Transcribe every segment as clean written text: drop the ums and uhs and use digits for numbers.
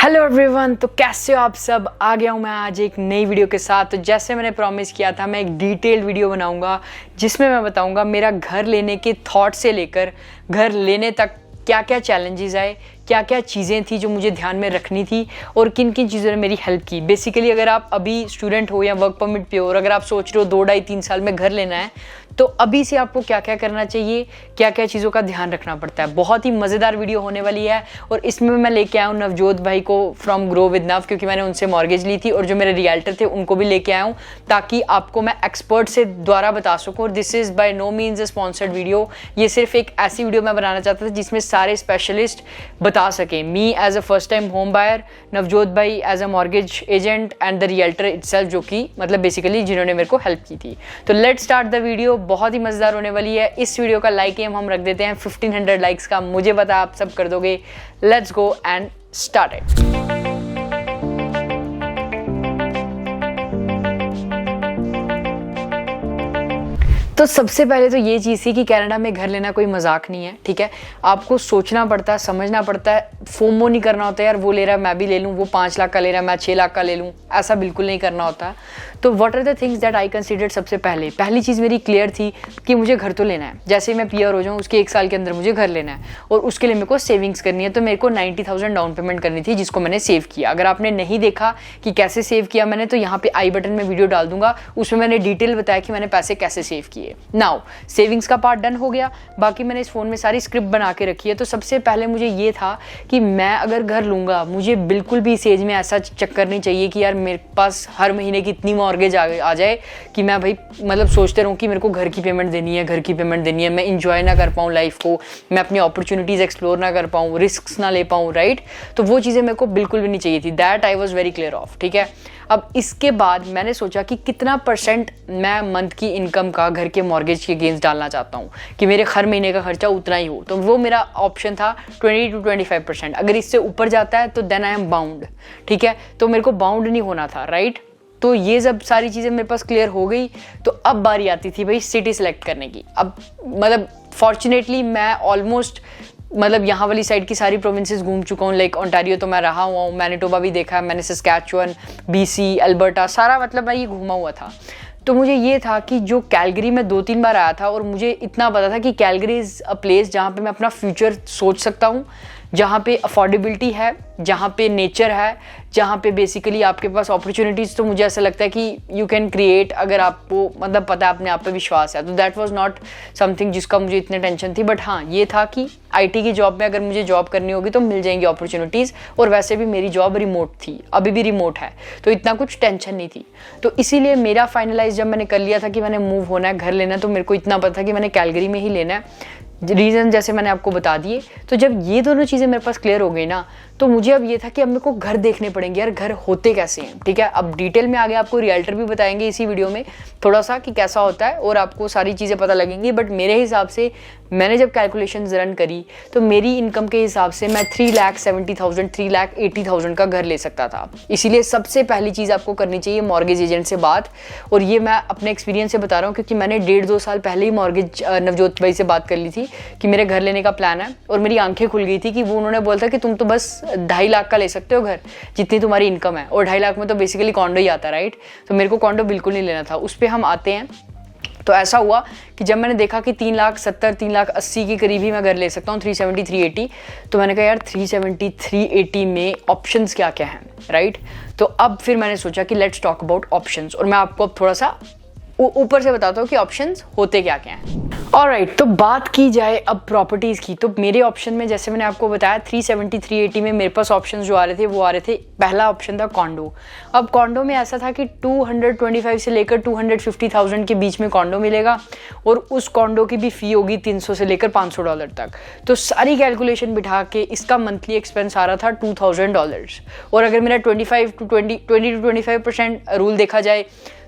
Hello everyone, तो कैसे हो आप सब। आ गया हूँ मैं आज एक नई वीडियो के साथ। तो जैसे मैंने प्रॉमिस किया था, मैं एक डिटेल्ड वीडियो बनाऊंगा जिसमें मैं बताऊंगा मेरा घर लेने के थॉट से लेकर घर लेने तक क्या क्या चैलेंजेस आए, क्या क्या चीज़ें थी जो मुझे ध्यान में रखनी थी और किन किन चीज़ों ने मेरी हेल्प की। बेसिकली अगर आप अभी स्टूडेंट हो या वर्क परमिट पे हो और अगर आप सोच रहे हो 2-2.5-3 साल में घर लेना है, तो अभी से आपको क्या क्या करना चाहिए, क्या क्या चीज़ों का ध्यान रखना पड़ता है। बहुत ही मज़ेदार वीडियो होने वाली है और इसमें मैं लेके आया हूँ नवजोत भाई को फ्रॉम ग्रो विद नव, क्योंकि मैंने उनसे मॉर्गेज ली थी और जो मेरे रियल्टर थे उनको भी लेके आया हूँ ताकि आपको मैं एक्सपर्ट से द्वारा बता सकूँ। और this is by no means a sponsored video. ये सिर्फ एक ऐसी वीडियो मैं बनाना चाहता था जिसमें सारे स्पेशलिस्ट बता सकें, me as a first time home buyer, Navjot भाई as a mortgage agent and the realtor itself, जो कि मतलब बेसिकली जिन्होंने मेरे को हेल्प की थी। तो लेट्स स्टार्ट द वीडियो। बहुत ही मज़ेदार होने वाली है। इस वीडियो का लाइक एम हम रख देते हैं 1500 लाइक्स का। मुझे पता आप सब कर दोगे। Let's go and start it. तो सबसे पहले तो ये चीज़ थी कि कनाडा में घर लेना कोई मजाक नहीं है, ठीक है। आपको सोचना पड़ता है, समझना पड़ता है। फोमो नहीं करना होता है यार वो ले रहा है मैं भी ले लूँ, वो 5 लाख का ले रहा है मैं 6 लाख का ले लूँ, ऐसा बिल्कुल नहीं करना होता। तो what are the things that I considered. सबसे पहली चीज़ मेरी क्लियर थी कि मुझे घर तो लेना है। जैसे ही मैं पीआर हो जाऊँ उसके 1 साल के अंदर मुझे घर लेना है और उसके लिए मेरे को सेविंग्स करनी है। तो मेरे को 90,000 डाउन पेमेंट करनी थी, जिसको मैंने सेव किया। अगर आपने नहीं देखा कि कैसे सेव किया मैंने, तो यहाँ पे आई बटन में वीडियो डाल दूंगा, उसमें मैंने डिटेल बताया कि मैंने पैसे कैसे सेव किए। नाउ सेविंग्स का पार्ट डन हो गया। बाकी मैंने इस फोन में सारी स्क्रिप्ट बना के रखी है। तो सबसे पहले मुझे ये था कि मैं अगर घर लूँगा, मुझे बिल्कुल भी इस एज में ऐसा चक्कर नहीं चाहिए कि यार मेरे पास हर महीने की इतनी मॉर्गेज आ जाए कि मैं भाई मतलब सोचते रहूँ कि मेरे को घर की पेमेंट देनी है, घर की पेमेंट देनी है। मैं इंजॉय ना कर पाऊँ लाइफ को, मैं अपनी अपॉर्चुनिटीज़ एक्सप्लोर ना कर पाऊँ, रिस्क ना ले पाऊँ, राइट। तो वो चीज़ें मेरे को बिल्कुल भी नहीं चाहिए थी। That I was very clear of, ठीक है। अब इसके बाद मैंने सोचा कि कितना % मैं मंथ की इनकम का घर के मॉर्गेज के अगेंस्ट डालना चाहता हूँ कि मेरे हर महीने का खर्चा उतना ही हो। तो वो मेरा ऑप्शन था 20 to 25%। अगर इससे ऊपर जाता है तो देन आई एम बाउंड, ठीक है। तो मेरे को बाउंड नहीं होना था, राइट। तो ये जब सारी चीज़ें मेरे पास क्लियर हो गई तो अब बारी आती थी भाई सिटी सेलेक्ट करने की। अब मतलब फॉर्चुनेटली मैं ऑलमोस्ट मतलब यहाँ वाली साइड की सारी प्रोविंसेस घूम चुका हूँ। लाइक ओंटारियो तो मैं रहा हुआ हूँ, मैनिटोबा भी देखा है मैंने, सस्कैचुअन, BC, अल्बर्टा, सारा मतलब मैं ये घूमा हुआ था। तो मुझे ये था कि जो कैलगरी में 2-3 बार आया था और मुझे इतना पता था कि कैलगरी इज़ अ प्लेस जहाँ पे मैं अपना फ्यूचर सोच सकता हूँ, जहाँ पे अफोर्डेबिलिटी है, जहाँ पे नेचर है, जहाँ पे बेसिकली आपके पास अपॉर्चुनिटीज़, तो मुझे ऐसा लगता है कि यू कैन क्रिएट अगर आपको मतलब पता है, अपने आप पे विश्वास है। तो दैट वाज नॉट समथिंग जिसका मुझे इतनी टेंशन थी। बट हाँ, ये था कि IT की जॉब में अगर मुझे जॉब करनी होगी तो मिल जाएंगी अपॉर्चुनिटीज़, और वैसे भी मेरी जॉब रिमोट थी, अभी भी रिमोट है, तो इतना कुछ टेंशन नहीं थी। तो इसीलिए मेरा फाइनलाइज जब मैंने कर लिया था कि मैंने मूव होना है, घर लेना है, तो मेरे को इतना पता था कि मैंने कैलगरी में ही लेना है। रीज़न जैसे मैंने आपको बता दिए। तो जब ये दोनों चीज़ें मेरे पास क्लियर हो गई ना, तो मुझे अब ये था कि अब मेरे को घर देखने पड़ेंगे यार, घर होते कैसे हैं, ठीक है। अब डिटेल में आगे आपको रियल्टर भी बताएंगे इसी वीडियो में थोड़ा सा कि कैसा होता है और आपको सारी चीज़ें पता लगेंगी। बट मेरे हिसाब से मैंने जब कैलकुलेशंस रन करी तो मेरी इनकम के हिसाब से मैं 3,70,000 3,80,000 का घर ले सकता था। इसीलिए सबसे पहली चीज़ आपको करनी चाहिए मॉर्गेज एजेंट से बात। और ये मैं अपने एक्सपीरियंस से बता रहा हूँ क्योंकि मैंने 1.5-2 साल पहले ही मॉर्गेज नवजोत भाई से बात कर ली थी कि मेरे घर लेने का प्लान है, और मेरी आंखें खुल गई थी कि वो उन्होंने बोला था कि तुम तो बस 2.5 लाख का ले सकते हो घर, जितनी तुम्हारी इनकम है, और 2.5 लाख में तो बेसिकली कॉन्डो ही आता है, राइट। तो मेरे को कॉन्डो बिल्कुल नहीं लेना था। उस पर हम आते हैं। तो ऐसा हुआ कि जब मैंने देखा कि 3,70,000 3,80,000 के करीब ही मैं घर ले सकता हूँ, 370 380, तो मैंने कहा यार 370 380 में ऑप्शंस क्या क्या हैं, राइट। तो अब फिर मैंने सोचा कि लेट्स टॉक अबाउट ऑप्शंस, और मैं आपको अब थोड़ा सा ऊपर से बताता हूँ कि ऑप्शंस होते क्या क्या हैं। ऑलराइट, तो बात की जाए अब प्रॉपर्टीज़ की, तो मेरे ऑप्शन में जैसे मैंने आपको बताया 370 380 में मेरे पास ऑप्शंस जो आ रहे थे वो आ रहे थे। पहला ऑप्शन था कॉन्डो। अब कॉन्डो में ऐसा था कि 225 से लेकर 250,000 के बीच में कॉन्डो मिलेगा, और उस कॉन्डो की भी फ़ी होगी $300 से लेकर $500 तक। तो सारी कैलकुलेशन बिठा के इसका मंथली एक्सपेंस आ रहा था $2,000। और अगर मेरा 20 to 25% रूल देखा जाए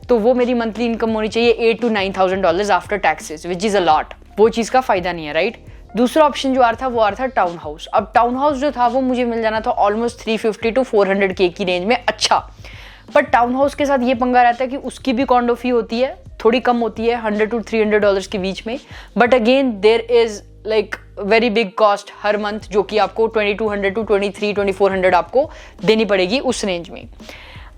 तो वो मेरी मंथली इनकम होनी चाहिए $8,000 to $9,000 after taxes, which is a lot. वो चीज़ का फ़ायदा नहीं है, राइट। दूसरा ऑप्शन जो आ रहा था वो आ रहा था टाउन हाउस। अब टाउन हाउस जो था वो मुझे मिल जाना था ऑलमोस्ट 350 to 400K की रेंज में। अच्छा, पर टाउन हाउस के साथ ये पंगा रहता है कि उसकी भी कॉन्डो फी होती है, थोड़ी कम होती है, $100 to $300 के बीच में। But again there is like very big cost हर मंथ, जो कि आपको 2200 टू 2400 आपको देनी पड़ेगी उस रेंज में।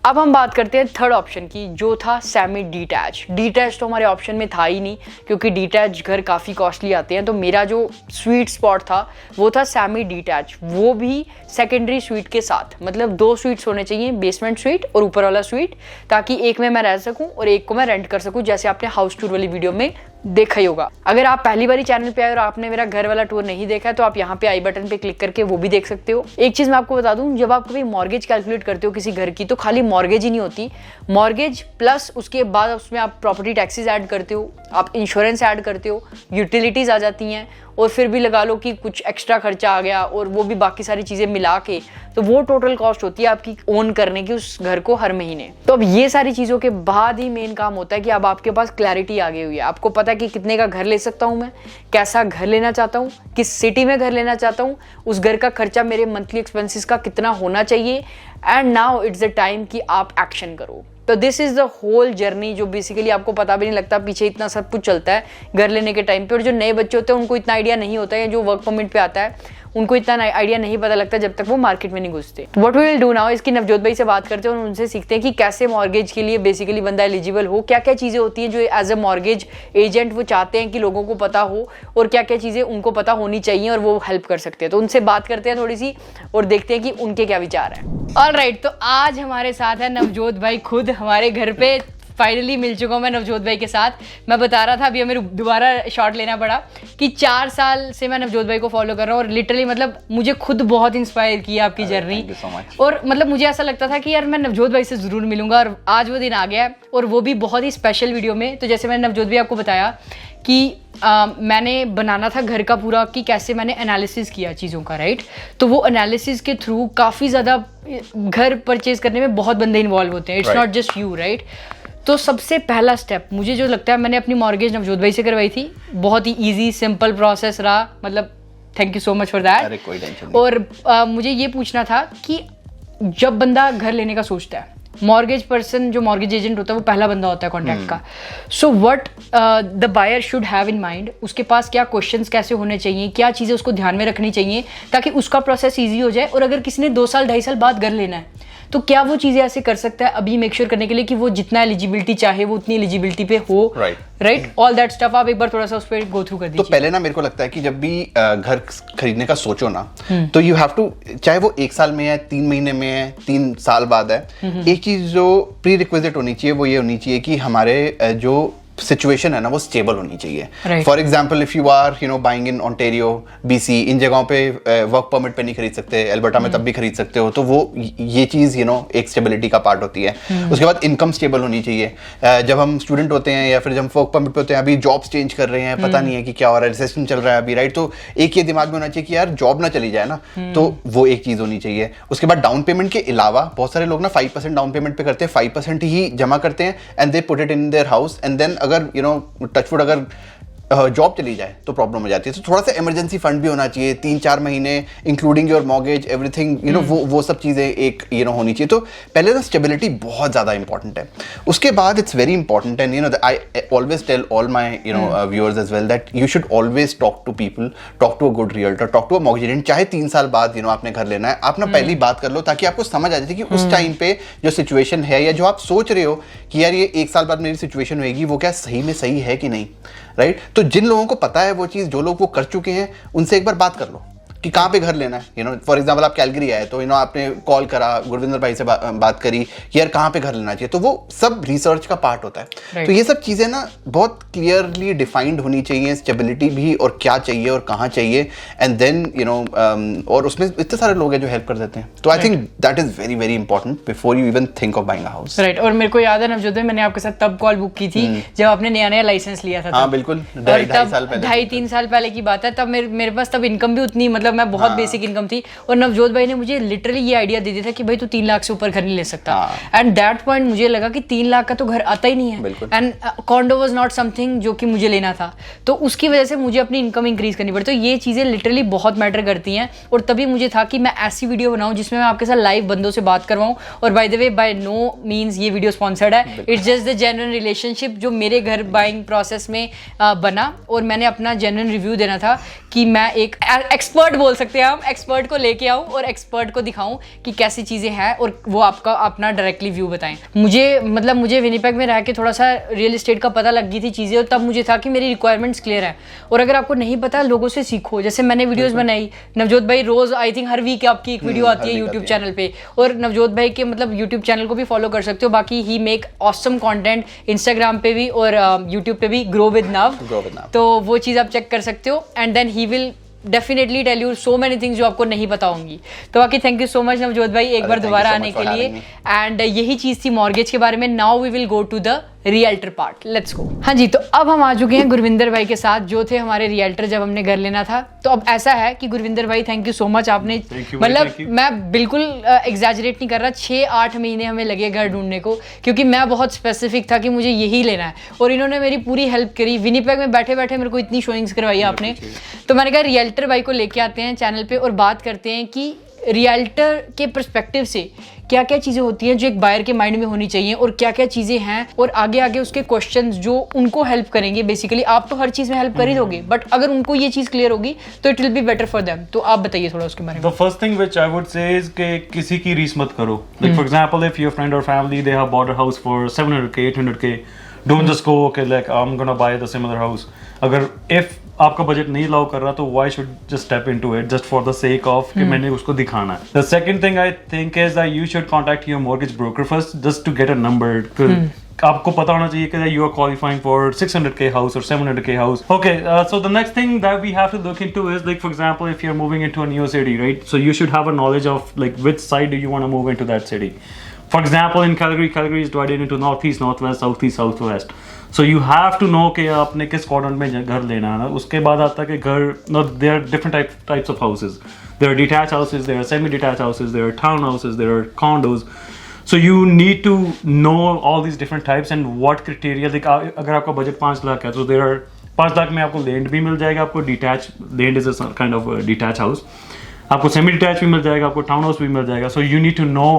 अब हम बात करते हैं थर्ड ऑप्शन की, जो था सेमी डिटैच। डिटैच तो हमारे ऑप्शन में था ही नहीं, क्योंकि डिटैच घर काफ़ी कॉस्टली आते हैं। तो मेरा जो स्वीट स्पॉट था वो था सेमी डिटैच, वो भी सेकेंडरी स्वीट के साथ। मतलब 2 स्वीट्स होने चाहिए, बेसमेंट स्वीट और ऊपर वाला स्वीट, ताकि एक में मैं रह सकूं और एक को मैं रेंट कर सकूं, जैसे आपने हाउस टूर वाली वीडियो में देखा ही होगा। अगर आप पहली बार चैनल पे आए और आपने मेरा घर वाला टूर नहीं देखा है तो आप यहाँ पे आई बटन पे क्लिक करके वो भी देख सकते हो। एक चीज मैं आपको बता दूं, जब आप कभी मॉर्गेज कैलकुलेट करते हो किसी घर की, तो खाली मॉर्गेज ही नहीं होती, मॉर्गेज प्लस उसके बाद उसमें आप प्रॉपर्टी टैक्सेस ऐड करते हो, आप इंश्योरेंस ऐड करते हो, यूटिलिटीज आ जाती हैं, और फिर भी लगा लो कि कुछ एक्स्ट्रा खर्चा आ गया, और वो भी बाकी सारी चीज़ें मिला के, तो वो टोटल कॉस्ट होती है आपकी ओन करने की उस घर को हर महीने। तो अब ये सारी चीज़ों के बाद ही मेन काम होता है कि अब आपके पास क्लैरिटी आ गई हुई है, आपको पता है कि कितने का घर ले सकता हूँ मैं, कैसा घर लेना चाहता हूँ, किस सिटी में घर लेना चाहता हूँ, उस घर का खर्चा मेरे मंथली एक्सपेंसेस का कितना होना चाहिए। And now it's the time कि आप एक्शन करो। तो this is the whole journey, जो बेसिकली आपको पता भी नहीं लगता पीछे इतना सब कुछ चलता है घर लेने के टाइम पे। और जो नए बच्चे होते हैं उनको इतना आइडिया नहीं होता है, जो वर्क परमिट पे आता है उनको इतना आइडिया नहीं पता लगता जब तक वो मार्केट में नहीं घुसते। What we will do now, इसकी नवजोत भाई से बात करते हैं और उनसे सीखते हैं कि कैसे मॉर्गेज के लिए बेसिकली बंदा एलिजिबल हो, क्या क्या चीज़ें होती हैं जो एज अ मॉर्गेज एजेंट वो चाहते हैं कि लोगों को पता हो, और क्या क्या चीज़ें उनको पता होनी चाहिए और वो हेल्प कर सकते हैं। तो उनसे बात करते हैं थोड़ी सी और देखते हैं कि उनके क्या विचार हैं। ऑलराइट, तो आज हमारे साथ है नवजोत भाई खुद हमारे घर पे। फाइनली मिल चुका हूँ मैं नवजोत भाई के साथ। मैं बता रहा था, अभी हमें दोबारा शॉट लेना पड़ा कि 4 साल से मैं नवजोत भाई को फॉलो कर रहा हूँ, और लिटरली मतलब मुझे खुद बहुत इंस्पायर किया आपकी जर्नी। और मतलब मुझे ऐसा लगता था कि यार मैं नवजोत भाई से ज़रूर मिलूंगा, और आज वो दिन आ गया है, और वो भी बहुत ही स्पेशल वीडियो में। तो जैसे मैंने नवजोत भाई आपको बताया कि मैंने बनाना था घर का पूरा, कि कैसे मैंने एनालिसिस किया चीज़ों का, राइट। तो वो एनालिसिस के थ्रू काफ़ी ज़्यादा घर परचेज करने में बहुत बंदे इन्वॉल्व होते हैं, it's not just you, right. तो सबसे पहला स्टेप मुझे जो लगता है, मैंने अपनी मॉर्गेज नवजोत भाई से करवाई थी, बहुत ही इजी सिंपल प्रोसेस रहा, मतलब thank you so much for that. अरे कोई टेंशन नहीं। और मुझे ये पूछना था कि जब बंदा घर लेने का सोचता है, मॉर्गेज पर्सन जो मॉर्गेज एजेंट होता है वो पहला बंदा होता है कॉन्टैक्ट का। So what the buyer should have in mind, उसके पास क्या क्वेश्चंस कैसे होने चाहिए, क्या चीज़ें उसको ध्यान में रखनी चाहिए ताकि उसका प्रोसेस ईजी हो जाए। और अगर किसी ने 2 साल 2.5 साल बाद घर लेना है तो क्या वो चीज़ें ऐसे कर सकता है अभी मेक श्योर करने के लिए कि वो जितना एलिजिबिलिटी चाहे वो उतनी एलिजिबिलिटी पे हो, राइट, ऑल दैट स्टफ। आप एक बार थोड़ा सा उस पर गो थ्रू कर दीजिए। तो पहले ना मेरे को लगता है कि जब भी घर खरीदने का सोचो ना, तो यू हैव टू, चाहे वो 1 साल में है, 3 महीने में है, 3 साल बाद है, एक चीज जो प्री रिक्विजिट होनी चाहिए वो ये होनी चाहिए कि हमारे जो सिचुएशन है ना वो स्टेबल होनी चाहिए। For example if you are buying in Ontario, BC, इन जगहों पे वर्क परमिट पे नहीं खरीद सकते, एल्बर्टा में तब भी खरीद सकते हो, तो वो ये चीज एक स्टेबिलिटी का पार्ट होती है। उसके बाद इनकम स्टेबल होनी चाहिए। जब हम स्टूडेंट होते हैं या फिर जब वर्क परमिट पे होते हैं, अभी जॉब्स चेंज कर रहे हैं, पता नहीं है कि क्या हो रहा है, रिसेशन चल रहा है अभी, राइट। तो एक ये दिमाग में होना चाहिए कि यार जॉब ना चली जाए ना, तो वो एक चीज होनी चाहिए। उसके बाद डाउन पेमेंट के अलावा बहुत सारे लोग ना 5% डाउन पेमेंट पे करते हैं, 5% ही जमा करते हैं and they put it in their house, and then अगर टचवुड अगर जॉब चली जाए तो प्रॉब्लम हो जाती है। तो थोड़ा सा इमरजेंसी फंड भी होना चाहिए, 3-4 महीने इंक्लूडिंग योर मॉर्गेज एवरीथिंग, वो सब चीज़ें एक होनी चाहिए। तो पहले ना स्टेबिलिटी बहुत ज़्यादा इंपॉर्टेंट है। उसके बाद it's very important and I always tell all my viewers as well that you should always talk to people, talk to a good realtor, talk to a mortgage agent. चाहे 3 साल बाद आपने घर लेना है, आप ना पहली बात कर लो, ताकि आपको समझ आ जाए कि उस टाइम पे जो सिचुएशन है या जो आप सोच रहे हो कि यार ये 1 साल बाद मेरी सिचुएशन होगी, वो क्या सही में सही है कि नहीं, राइट। तो जिन लोगों को पता है वो चीज़, जो लोग वो कर चुके हैं, उनसे एक बार बात कर लो कि कहाँ पे घर लेना है। फॉर एग्जाम्पल आप कैलगरी आए तो आपने कॉल करा, गुरविंदर भाई से बात करी कि यार कहाँ पे घर लेना चाहिए, तो वो सब रिसर्च का पार्ट होता है। तो ये सब चीज़ें ना बहुत क्लियरली डिफाइंड होनी चाहिए, स्टेबिलिटी भी, और क्या चाहिए और कहाँ चाहिए, एंड देन और उसमें इतने सारे लोग हैं जो हेल्प कर देते हैं। तो I think that is very very important before you even think of buying a house, right. और मेरे को याद है नवजोत, मैंने आपके साथ तब कॉल बुक की थी जब आपने नया लाइसेंस लिया था। हाँ बिल्कुल, 2.5 साल पहले, 2.5-3 साल पहले की बात है। तब मेरे पास तब इनकम भी उतनी मतलब मतलब मैं बहुत बेसिक इनकम थी, और नवजोत भाई ने मुझे लिटरली ये आइडिया दे दिया था कि भाई तू 3 लाख से ऊपर घर नहीं ले सकता। एंड दैट पॉइंट मुझे लगा कि 3 लाख का तो घर आता ही नहीं है, and condor was not something जो कि मुझे लेना था, तो उसकी वजह से मुझे अपनी इनकम इंक्रीज करनी पड़ी। तो ये चीज़ें लिटरली बहुत मैटर करती हैं, और तभी मुझे था कि मैं ऐसी वीडियो बनाऊं जिसमें मैं आपके साथ लाइव बंदों से बात करवाऊं। और by the way, by no means ये वीडियो स्पॉन्सर्ड है, it's just the genuine relationship जो मेरे घर बाइंग प्रोसेस में बना, और मैंने अपना जेन्युइन रिव्यू देना था कि मैं एक एक्सपर्ट बोल सकते हैं हम, एक्सपर्ट को लेके आऊँ और एक्सपर्ट को दिखाऊं कि कैसी चीज़ें हैं, और वो आपका अपना डायरेक्टली व्यू बताएं। मुझे विनिपेग में रह के थोड़ा सा रियल एस्टेट का पता लग गई थी चीज़ें, और तब मुझे था कि मेरी रिक्वायरमेंट्स क्लियर है। और अगर आपको नहीं पता, लोगों से सीखो। जैसे मैंने वीडियोस बनाई, नवजोत भाई रोज आई थिंक हर वीक आपकी एक वीडियो आती है यूट्यूब चैनल पे, और नवजोत भाई के मतलब यूट्यूब चैनल को भी फॉलो कर सकते हो। बाकी ही मेक ऑसम कंटेंट इंस्टाग्राम पे भी और यूट्यूब पे भी, ग्रो विद नव, तो वो चीज़ आप चेक कर सकते हो। And then he will definitely tell you so many things जो आपको नहीं पता होंगी। तो बाकी thank you so much Navjot भाई एक बार दोबारा आने के लिए। एंड यही चीज़ थी मॉर्गेज के बारे में। Now we will go to the realtor part, let's go. हाँ जी, तो अब हम आ चुके हैं गुरविंदर भाई के साथ, जो थे हमारे रियल्टर जब हमने घर लेना था। तो अब ऐसा है कि गुरविंदर भाई, थैंक यू सो मच, आपने मतलब मैं बिल्कुल एग्जैजरेट नहीं कर रहा, 6-8 महीने हमें लगे घर ढूंढने को, क्योंकि मैं बहुत स्पेसिफिक था कि मुझे यही लेना है, और इन्होंने मेरी पूरी हेल्प करी। विनिपेग में बैठे बैठे मेरे को इतनी शोइंग्स करवाई आपने। तो मैंने कहा रियल्टर भाई को लेके आते हैं चैनल पे और बात करते हैं कि रियल्टर के पर्सपेक्टिव से क्या क्या चीज़ें होती हैं जो एक बायर के माइंड में होनी चाहिए, और क्या क्या चीज़ें हैं, और आगे आगे उसके क्वेश्चंस जो उनको हेल्प करेंगे। बेसिकली आप तो हर चीज़ में हेल्प कर ही दोगे, बट अगर उनको ये चीज़ क्लियर होगी तो it will be better for them. तो आप बताइए थोड़ा उसके बारे में। The first thing which I would say is कि किसी की रीस मत करो। Like for example, if your friend और family they have bought a house for 700K 800K, don't just go okay like I am gonna buy the similar house. अगर if आपका budget नहीं अलाउ कर रहा, तो why should just step into it just for the sake of कि मैंने उसको दिखाना है। The second thing I think is that you should contact your mortgage broker first just to get a number. आपको पता होना चाहिए कि you are qualifying for 600K house और 700K house. Okay, so the next thing that we have to look into is like for example, if you are moving into a new city, right, so you should have a knowledge of like which side do you want to move into that city. For example, in Calgary is divided into northeast, northwest, southeast, southwest. So you have to know कि आपने किस quadrant में घर लेना है ना। उसके बाद आता है कि घर, no, there are different types of houses. There are detached houses, there are semi-detached houses, there are townhouses, there are condos. So you need to know all these different types and what criteria. Like अगर आपका budget 5 lakh है, so there are 5 lakh में आपको land भी मिल जाएगा, आपको detached land is a kind of a detached house. आपको सेमी डिटैच भी मिल जाएगा, आपको टाउन हाउस भी मिल जाएगा। So you need to know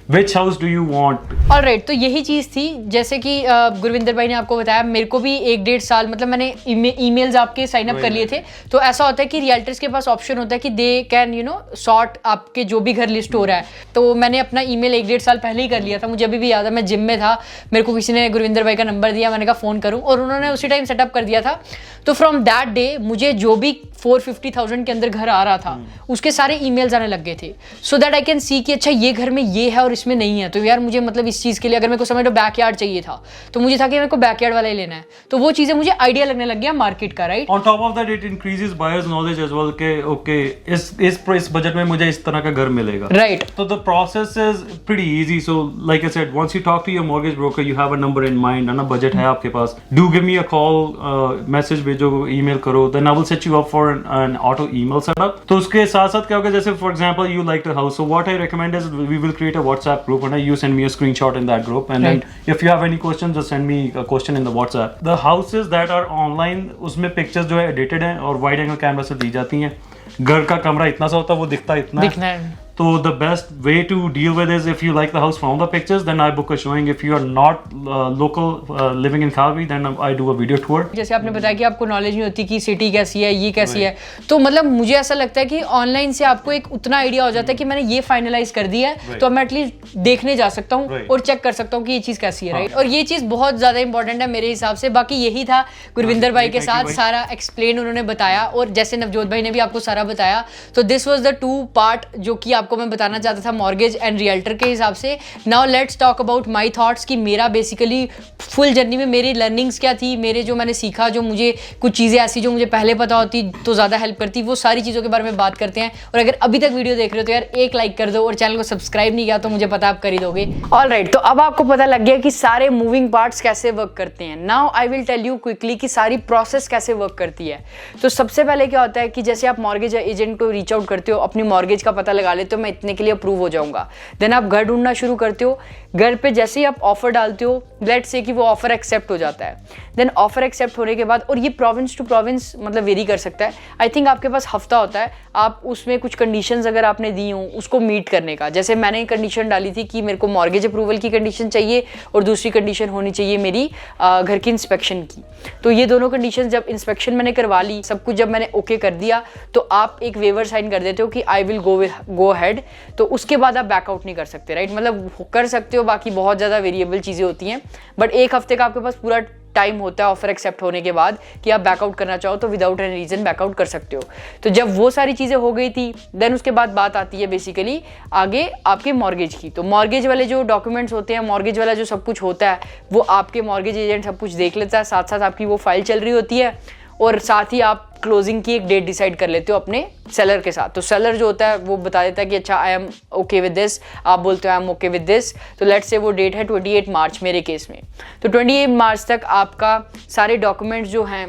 which house do you want. Alright, तो यही चीज़ थी। जैसे कि गुरविंदर भाई ने आपको बताया, मेरे को भी 1-1.5 साल मतलब मैंने ईमेल्स आपके साइन अप कर लिए थे। तो ऐसा होता है कि रियल्टर्स के पास ऑप्शन होता है कि दे कैन सॉर्ट आपके जो भी घर लिस्ट हो रहा है। तो मैंने अपना ईमेल 1-1.5 साल पहले ही कर लिया था। मुझे अभी भी याद है, मैं जिम में था, मेरे को किसी ने गुरविंदर भाई का नंबर दिया, मैंने कहा फ़ोन करूँ, और उन्होंने उसी टाइम सेटअप कर दिया था। तो फ्रॉम दैट डे मुझे जो भी 450,000 के अंदर घर आ रहा था, उसके सारे ईमेल्स आने लग गए थे, so that I can see कि अच्छा ये घर में ये है और इसमें नहीं है। तो यार मुझे मतलब इस चीज़ के लिए, अगर मेरे को समझ लो बैकयार्ड चाहिए था, तो मुझे था कि मेरे को बैकयार्ड वाला ही लेना है। तो वो चीज़ें मुझे आइडिया लगने लग गया मार्केट का, right. On top of that it increases buyers knowledge as well के ओके इस बजट में मुझे इस तरह का घर मिलेगा, राइट। तो the process is pretty easy. So like I said, once you talk to your mortgage broker, you have a number in mind, ना बजट है आपके पास, do give me a call, message भेजो, ईमेल करो, then I will set you up for an auto email setup. तो उसके साथ साथ क्या होगा, जैसे for example you like the house, so what I recommend is we will create a WhatsApp group and you send me a screenshot in that group, and then if you have any questions just send me a question in the WhatsApp. The houses that are online, उसमें pictures जो है edited हैं और wide angle camera से दी जाती हैं। घर का कमरा इतना सा होता है, वो दिखता इतना है। So the best way to deal with is if you like the house from the pictures, then I book a showing. If you are not local living in Calgary, then I do a video tour. जैसे आपने बताया कि आपको knowledge नहीं होती कि city कैसी है, ये कैसी है, तो मतलब मुझे ऐसा लगता है कि ऑनलाइन से आपको एक उतना आइडिया हो जाता है कि मैंने ये फाइनलाइज कर दिया है, तो मैं एटलीस्ट देखने जा सकता हूँ और चेक कर सकता हूँ कि ये चीज़ कैसी है, राइट। और ये चीज़ बहुत ज़्यादा इंपॉर्टेंट है मेरे हिसाब से। बाकी यही था गुरविंदर भाई के साथ, सारा एक्सप्लेन उन्होंने बताया, और जैसे नवजोत भाई ने भी आपको सारा बताया। तो दिस वॉज द 2 पार्ट जो कि आपको आपको मैं बताना चाहता था मॉर्गेज एंड रियल्टर के हिसाब से। Now let's talk about my thoughts कि मेरा बेसिकली फुल जर्नी में मेरी लर्निंग्स क्या थी, मेरे जो मैंने सीखा, जो मुझे कुछ चीज़ें ऐसी जो मुझे पहले पता होती तो ज़्यादा हेल्प करती, वो सारी चीज़ों के बारे में बात करते हैं। और अगर अभी तक वीडियो देख रहे हो तो यार एक लाइक कर दो, और चैनल को सब्सक्राइब नहीं किया तो मुझे पता आप कर ही दोगे। ऑलराइट, तो अब आपको पता लग गया कि सारे मूविंग पार्ट्स कैसे वर्क करते हैं। Now I will tell you quickly कि सारी प्रोसेस कैसे वर्क करती है। तो सबसे पहले क्या होता है कि जैसे आप मॉर्गेज एजेंट को रीच आउट करते हो, अपनी मॉर्गेज का पता लगा लेते हो, मैं इतने के लिए अप्रूव हो जाऊंगा। देन आप घर ढूंढना शुरू करते हो। घर पे जैसे ही आप ऑफर डालते हो, लेट्स से कि वो ऑफर एक्सेप्ट हो जाता है। देन ऑफर एक्सेप्ट होने के बाद, और ये प्रोविंस टू प्रोविंस मतलब वेरी कर सकता है, आई थिंक आपके पास हफ्ता होता है, आप उसमें कुछ कंडीशंस अगर आपने दी हो उसको मीट करने का। जैसे मैंने कंडीशन डाली थी कि मेरे को मॉर्गेज अप्रूवल की कंडीशन चाहिए और दूसरी कंडीशन होनी चाहिए मेरी घर की इंस्पेक्शन की। तो ये दोनों कंडीशन जब इंस्पेक्शन मैंने करवा ली, सब कुछ जब मैंने ओके कर दिया, तो आप एक वेवर साइन कर देते हो कि आई विल गो अहेड। तो उसके बाद आप बैकआउट नहीं कर सकते, राइट? मतलब कर सकते हो, बाकी बहुत ज़्यादा वेरिएबल चीज़ें होती हैं, बट एक हफ्ते का आपके पास पूरा टाइम होता है ऑफर एक्सेप्ट होने के बाद कि आप बैकआउट करना चाहो तो विदाउट एनी रीजन बैकआउट कर सकते हो। तो जब वो सारी चीज़ें हो गई थी, देन उसके बाद बात आती है बेसिकली आगे आपके मॉर्गेज की। तो मॉर्गेज वाले जो डॉक्यूमेंट्स होते हैं, मॉर्गेज वाला जो सब कुछ होता है, वो आपके मॉर्गेज एजेंट सब कुछ देख लेता है, साथ साथ आपकी वो फाइल चल रही होती है, और साथ ही आप क्लोजिंग की एक डेट डिसाइड कर लेते हो अपने सेलर के साथ। तो सेलर जो होता है वो बता देता है कि अच्छा I am okay with this, आप बोलते हो I am okay with this. तो लेट्स से वो डेट है 28 मार्च मेरे केस में। तो 28 मार्च तक आपका सारे डॉक्यूमेंट्स जो हैं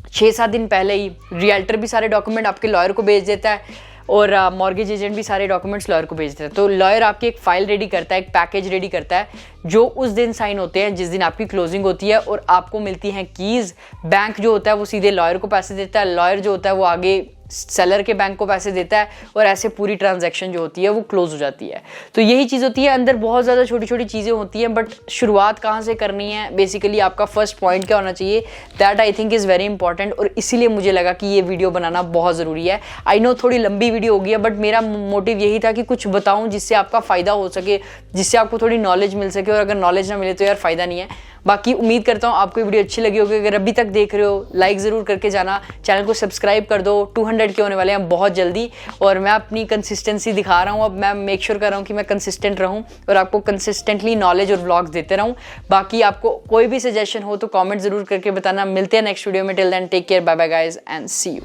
6-7 दिन पहले ही रियल्टर भी सारे डॉक्यूमेंट आपके लॉयर को भेज देता है, और मॉर्गेज एजेंट भी सारे डॉक्यूमेंट्स लॉयर को भेज देता है। तो लॉयर आपकी एक फाइल रेडी करता है, एक पैकेज रेडी करता है, जो उस दिन साइन होते हैं जिस दिन आपकी क्लोजिंग होती है, और आपको मिलती हैं कीज़। बैंक जो होता है वो सीधे लॉयर को पैसे देता है, लॉयर जो होता है वो आगे सेलर के बैंक को पैसे देता है, और ऐसे पूरी ट्रांजैक्शन जो होती है वो क्लोज हो जाती है। तो यही चीज़ होती है। अंदर बहुत ज़्यादा छोटी छोटी चीज़ें होती हैं, बट शुरुआत कहाँ से करनी है, बेसिकली आपका फर्स्ट पॉइंट क्या होना चाहिए, that I think is very important. और इसीलिए मुझे लगा कि ये वीडियो बनाना बहुत ज़रूरी है। आई नो थोड़ी लंबी वीडियो होगी है, बट मेरा मोटिव यही था कि कुछ बताऊँ जिससे आपका फ़ायदा हो सके, जिससे आपको थोड़ी नॉलेज मिल सके, और अगर नॉलेज ना मिले तो यार फ़ायदा नहीं है। बाकी उम्मीद करता हूँ आपको ये वीडियो अच्छी लगी होगी। अगर अभी तक देख रहे हो, लाइक ज़रूर करके जाना, चैनल को सब्सक्राइब कर दो। 200 के होने वाले हैं बहुत जल्दी, और मैं अपनी कंसिस्टेंसी दिखा रहा हूँ। अब मैं मेक श्योर कर रहा हूँ कि मैं कंसिस्टेंट रहूँ और आपको कंसिस्टेंटली नॉलेज और व्लॉग्स देते रहूँ। बाकी आपको कोई भी सजेशन हो तो कॉमेंट ज़रूर करके बताना। मिलते हैं नेक्स्ट वीडियो में। Till then take care, bye bye guys and see you.